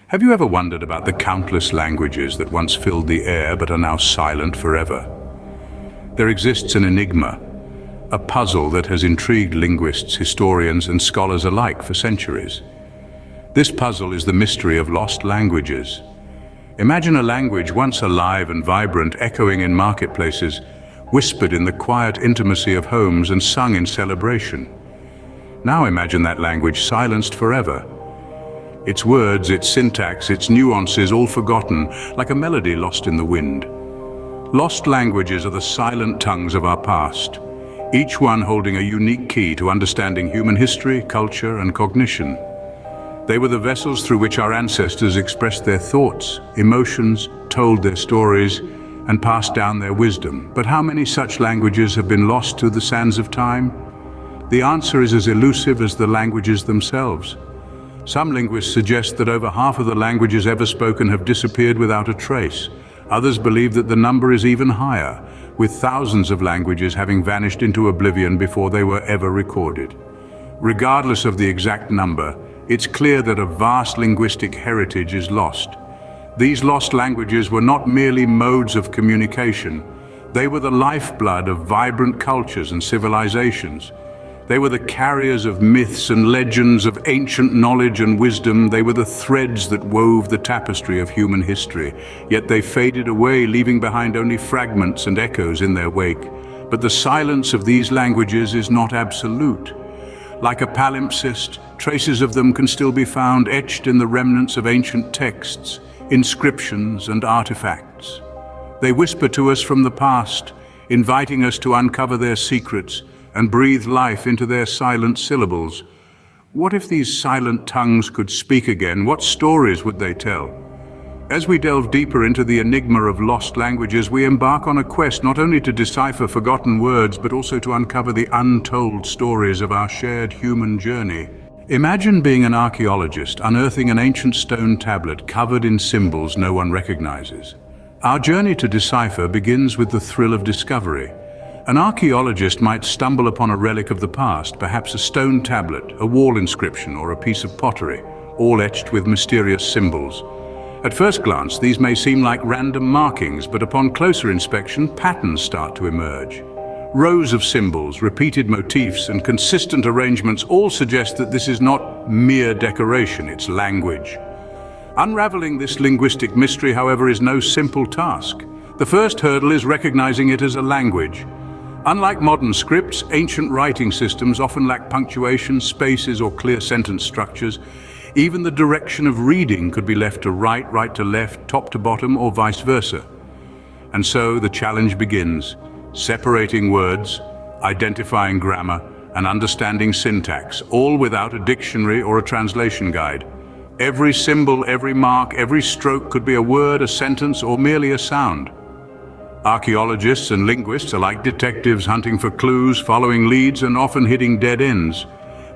Have you ever wondered about the countless languages that once filled the air but are now silent forever? There exists an enigma, a puzzle that has intrigued linguists, historians, and scholars alike for centuries. This puzzle is the mystery of lost languages. Imagine a language once alive and vibrant, echoing in marketplaces, whispered in the quiet intimacy of homes and sung in celebration. Now imagine that language silenced forever. Its words, its syntax, its nuances all forgotten, like a melody lost in the wind. Lost languages are the silent tongues of our past, each one holding a unique key to understanding human history, culture, and cognition. They were the vessels through which our ancestors expressed their thoughts, emotions, told their stories, and passed down their wisdom. But how many such languages have been lost to the sands of time? The answer is as elusive as the languages themselves. Some linguists suggest that over half of the languages ever spoken have disappeared without a trace. Others believe that the number is even higher, with thousands of languages having vanished into oblivion before they were ever recorded. Regardless of the exact number, it's clear that a vast linguistic heritage is lost. These lost languages were not merely modes of communication. They were the lifeblood of vibrant cultures and civilizations. They were the carriers of myths and legends, of ancient knowledge and wisdom. They were the threads that wove the tapestry of human history. Yet they faded away, leaving behind only fragments and echoes in their wake. But the silence of these languages is not absolute. Like a palimpsest, traces of them can still be found etched in the remnants of ancient texts, inscriptions, and artifacts. They whisper to us from the past, inviting us to uncover their secrets and breathe life into their silent syllables. What if these silent tongues could speak again? What stories would they tell? As we delve deeper into the enigma of lost languages, we embark on a quest not only to decipher forgotten words, but also to uncover the untold stories of our shared human journey. Imagine being an archaeologist, unearthing an ancient stone tablet covered in symbols no one recognizes. Our journey to Decipher begins with the thrill of discovery. An archaeologist might stumble upon a relic of the past, perhaps a stone tablet, a wall inscription, or a piece of pottery, all etched with mysterious symbols. At first glance, these may seem like random markings, but upon closer inspection, patterns start to emerge. Rows of symbols, repeated motifs, and consistent arrangements all suggest that this is not mere decoration, it's language. Unraveling this linguistic mystery, however, is no simple task. The first hurdle is recognizing it as a language. Unlike modern scripts, ancient writing systems often lack punctuation, spaces, or clear sentence structures. Even the direction of reading could be left to right, right to left, top to bottom, or vice versa. And so the challenge begins, separating words, identifying grammar, and understanding syntax, all without a dictionary or a translation guide. Every symbol, every mark, every stroke could be a word, a sentence, or merely a sound. Archaeologists and linguists are like detectives hunting for clues, following leads, and often hitting dead ends.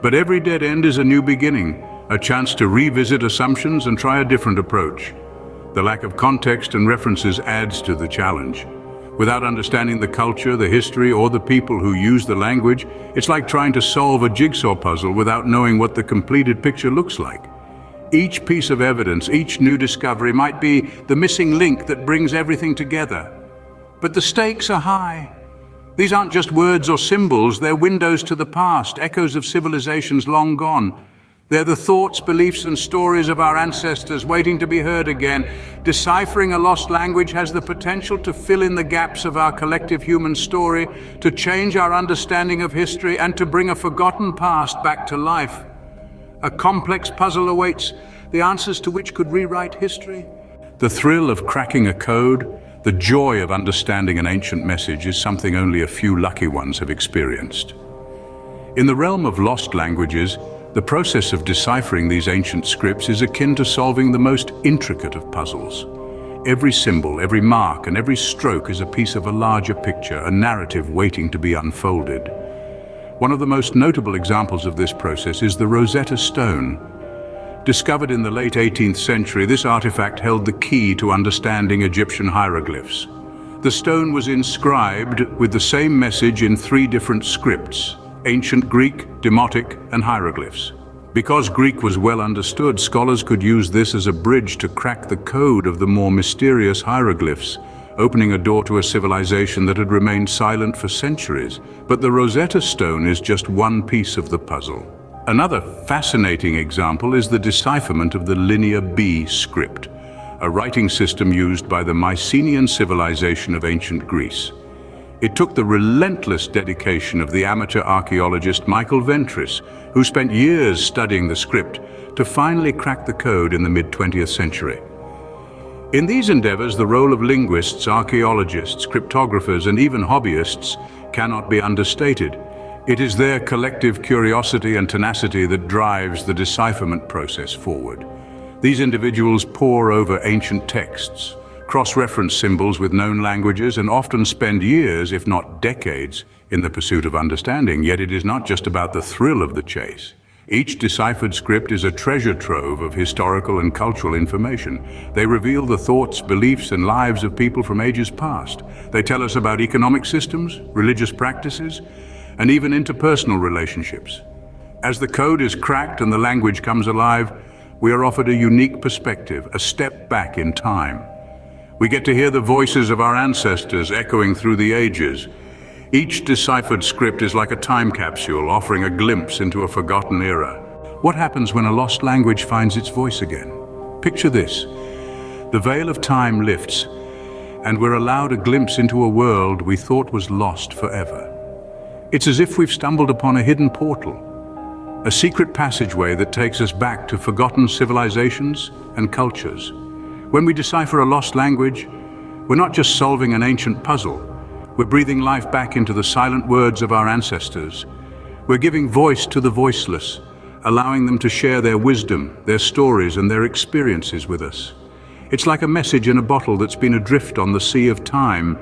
But every dead end is a new beginning, a chance to revisit assumptions and try a different approach. The lack of context and references adds to the challenge. Without understanding the culture, the history, or the people who use the language, it's like trying to solve a jigsaw puzzle without knowing what the completed picture looks like. Each piece of evidence, each new discovery might be the missing link that brings everything together. But the stakes are high. These aren't just words or symbols, they're windows to the past, echoes of civilizations long gone. They're the thoughts, beliefs, and stories of our ancestors waiting to be heard again. Deciphering a lost language has the potential to fill in the gaps of our collective human story, to change our understanding of history, and to bring a forgotten past back to life. A complex puzzle awaits, the answers to which could rewrite history. The thrill of cracking a code, the joy of understanding an ancient message is something only a few lucky ones have experienced. In the realm of lost languages, the process of deciphering these ancient scripts is akin to solving the most intricate of puzzles. Every symbol, every mark, and every stroke is a piece of a larger picture, a narrative waiting to be unfolded. One of the most notable examples of this process is the Rosetta Stone. Discovered in the late 18th century, this artifact held the key to understanding Egyptian hieroglyphs. The stone was inscribed with the same message in 3 different scripts: ancient Greek, Demotic, and hieroglyphs. Because Greek was well understood, scholars could use this as a bridge to crack the code of the more mysterious hieroglyphs, opening a door to a civilization that had remained silent for centuries. But the Rosetta Stone is just one piece of the puzzle. Another fascinating example is the decipherment of the Linear B script, a writing system used by the Mycenaean civilization of ancient Greece. It took the relentless dedication of the amateur archaeologist Michael Ventris, who spent years studying the script, to finally crack the code in the mid-20th century. In these endeavors, the role of linguists, archaeologists, cryptographers, and even hobbyists cannot be understated. It is their collective curiosity and tenacity that drives the decipherment process forward. These individuals pore over ancient texts, cross-reference symbols with known languages, and often spend years, if not decades, in the pursuit of understanding. Yet it is not just about the thrill of the chase. Each deciphered script is a treasure trove of historical and cultural information. They reveal the thoughts, beliefs, and lives of people from ages past. They tell us about economic systems, religious practices, and even interpersonal relationships. As the code is cracked and the language comes alive, we are offered a unique perspective, a step back in time. We get to hear the voices of our ancestors echoing through the ages. Each deciphered script is like a time capsule, offering a glimpse into a forgotten era. What happens when a lost language finds its voice again? Picture this. The veil of time lifts, and we're allowed a glimpse into a world we thought was lost forever. It's as if we've stumbled upon a hidden portal, a secret passageway that takes us back to forgotten civilizations and cultures. When we decipher a lost language, we're not just solving an ancient puzzle. We're breathing life back into the silent words of our ancestors. We're giving voice to the voiceless, allowing them to share their wisdom, their stories, and their experiences with us. It's like a message in a bottle that's been adrift on the sea of time,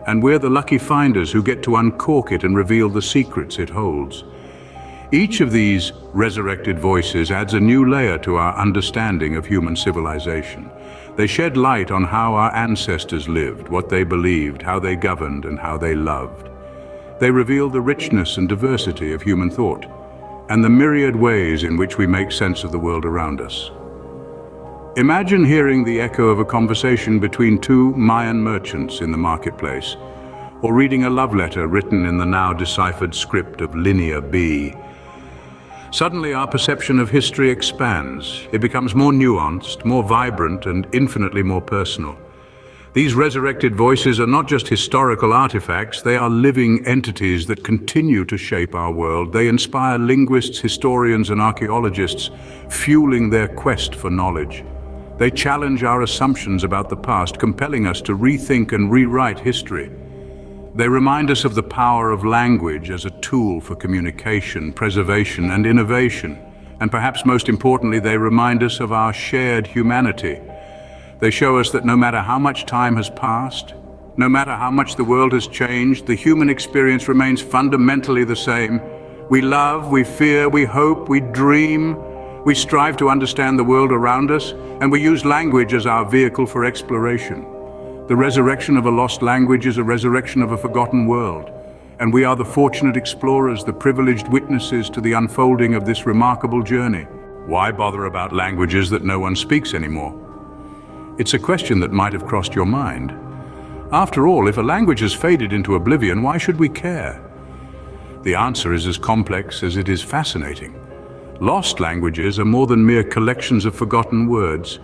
and we're the lucky finders who get to uncork it and reveal the secrets it holds. Each of these resurrected voices adds a new layer to our understanding of human civilization. They shed light on how our ancestors lived, what they believed, how they governed, and how they loved. They reveal the richness and diversity of human thought, and the myriad ways in which we make sense of the world around us. Imagine hearing the echo of a conversation between two Mayan merchants in the marketplace, or reading a love letter written in the now deciphered script of Linear B. Suddenly, our perception of history expands. It becomes more nuanced, more vibrant, and infinitely more personal. These resurrected voices are not just historical artifacts, they are living entities that continue to shape our world. They inspire linguists, historians, and archaeologists, fueling their quest for knowledge. They challenge our assumptions about the past, compelling us to rethink and rewrite history. They remind us of the power of language as a tool for communication, preservation, and innovation. And perhaps most importantly, they remind us of our shared humanity. They show us that no matter how much time has passed, no matter how much the world has changed, the human experience remains fundamentally the same. We love, we fear, we hope, we dream. We strive to understand the world around us, and we use language as our vehicle for exploration. The resurrection of a lost language is a resurrection of a forgotten world, and we are the fortunate explorers, the privileged witnesses to the unfolding of this remarkable journey. Why bother about languages that no one speaks anymore? It's a question that might have crossed your mind. After all, if a language has faded into oblivion, why should we care? The answer is as complex as it is fascinating. Lost languages are more than mere collections of forgotten words.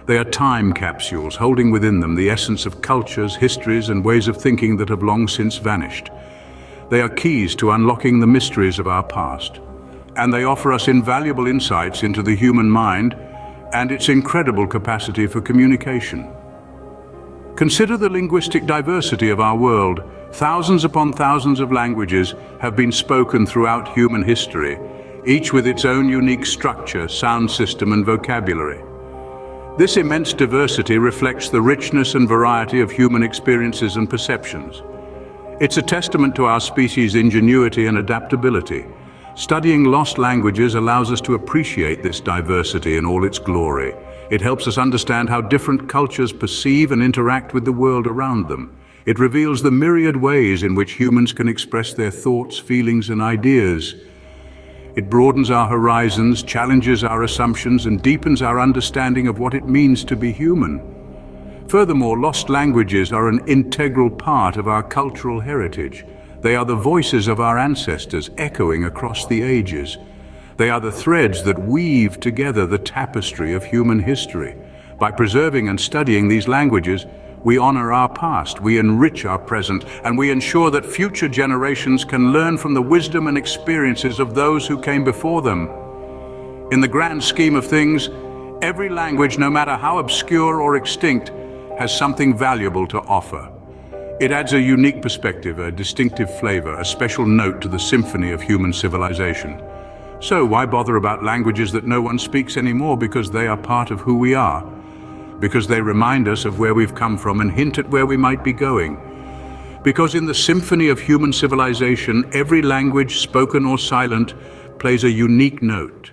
They are time capsules, holding within them the essence of cultures, histories, and ways of thinking that have long since vanished. They are keys to unlocking the mysteries of our past, and they offer us invaluable insights into the human mind and its incredible capacity for communication. Consider the linguistic diversity of our world. Thousands upon thousands of languages have been spoken throughout human history, each with its own unique structure, sound system, and vocabulary. This immense diversity reflects the richness and variety of human experiences and perceptions. It's a testament to our species' ingenuity and adaptability. Studying lost languages allows us to appreciate this diversity in all its glory. It helps us understand how different cultures perceive and interact with the world around them. It reveals the myriad ways in which humans can express their thoughts, feelings, and ideas. It broadens our horizons, challenges our assumptions, and deepens our understanding of what it means to be human. Furthermore, lost languages are an integral part of our cultural heritage. They are the voices of our ancestors, echoing across the ages. They are the threads that weave together the tapestry of human history. By preserving and studying these languages, we honor our past, we enrich our present, and we ensure that future generations can learn from the wisdom and experiences of those who came before them. In the grand scheme of things, every language, no matter how obscure or extinct, has something valuable to offer. It adds a unique perspective, a distinctive flavor, a special note to the symphony of human civilization. So why bother about languages that no one speaks anymore? Because they are part of who we are. Because they remind us of where we've come from and hint at where we might be going. Because in the symphony of human civilization, every language, spoken or silent, plays a unique note.